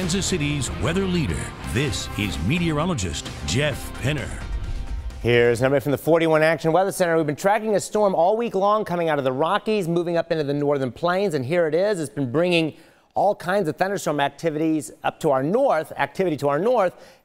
Kansas City's weather leader. This is meteorologist Jeff Penner. Here's an update from the 41 Action Weather Center. We've been tracking a storm all week long coming out of the Rockies, moving up into the northern plains, and here it is. It's been bringing all kinds of thunderstorm activity to our north.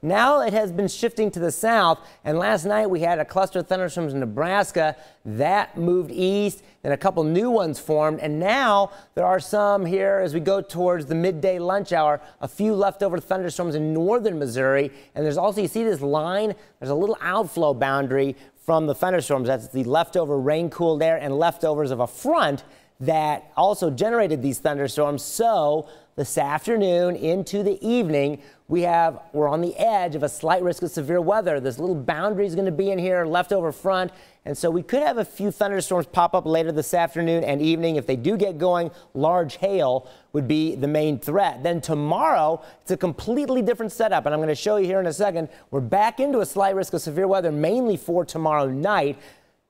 Now it has been shifting to the south, and last night we had a cluster of thunderstorms in Nebraska that moved east, then a couple new ones formed, and now there are some here as we go towards the midday lunch hour, a few leftover thunderstorms in northern Missouri, and there's also, you see this line, there's a little outflow boundary from the thunderstorms. That's the leftover rain cooled air and leftovers of a front that also generated these thunderstorms. So this afternoon into the evening, we're on the edge of a slight risk of severe weather. This little boundary is going to be in here, leftover front, and so we could have a few thunderstorms pop up later this afternoon and evening. If they do get going, large hail would be the main threat. Then tomorrow, it's a completely different setup, and I'm going to show you here in a second. We're back into a slight risk of severe weather, mainly for tomorrow night.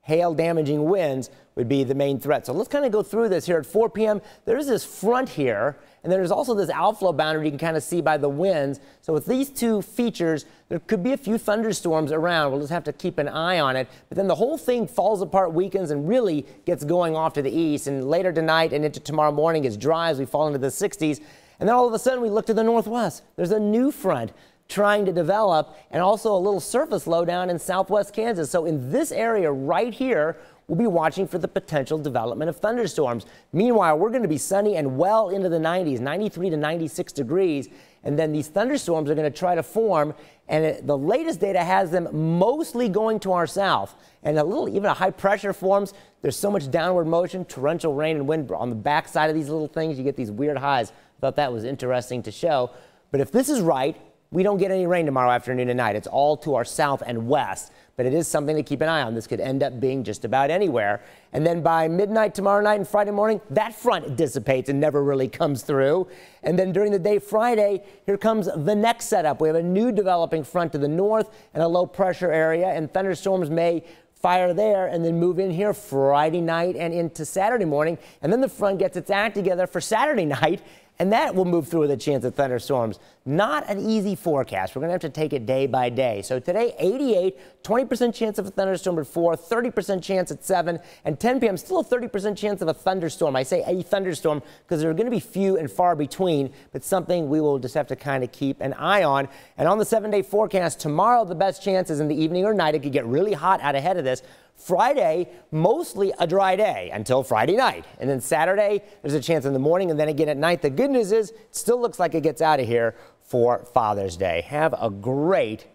Hail damaging winds would be the main threat. So let's kind of go through this here at 4 p.m. There's this front here, and then there's also this outflow boundary you can kind of see by the winds. So with these two features, there could be a few thunderstorms around. We'll just have to keep an eye on it. But then the whole thing falls apart, weakens, and really gets going off to the east. And later tonight and into tomorrow morning is dry as we fall into the 60s. And then all of a sudden we look to the northwest. There's a new front trying to develop, and also a little surface low down in southwest Kansas. So in this area right here, we'll be watching for the potential development of thunderstorms. Meanwhile, we're going to be sunny and well into the 90s, 93 to 96 degrees. And then these thunderstorms are going to try to form, and the latest data has them mostly going to our south. And even a high pressure forms. There's so much downward motion, torrential rain and wind on the backside of these little things. You get these weird highs. I thought that was interesting to show. But if this is right, we don't get any rain tomorrow afternoon and night. It's all to our south and west, but it is something to keep an eye on. This could end up being just about anywhere. And then by midnight tomorrow night and Friday morning, that front dissipates and never really comes through. And then during the day Friday, here comes the next setup. We have a new developing front to the north and a low pressure area, and thunderstorms may fire there and then move in here Friday night and into Saturday morning. And then the front gets its act together for Saturday night, and that will move through with a chance of thunderstorms. Not an easy forecast. We're going to have to take it day by day. So today, 88, 20% chance of a thunderstorm at 4, 30% chance at 7, and 10 p.m. still a 30% chance of a thunderstorm. I say a thunderstorm because they're going to be few and far between, but something we will just have to kind of keep an eye on. And on the 7-day forecast, tomorrow the best chance is in the evening or night. It could get really hot out ahead of this. Friday, mostly a dry day until Friday night. And then Saturday, there's a chance in the morning and then again at night. The good news is it still looks like it gets out of here for Father's Day. Have a great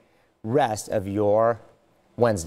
rest of your Wednesday.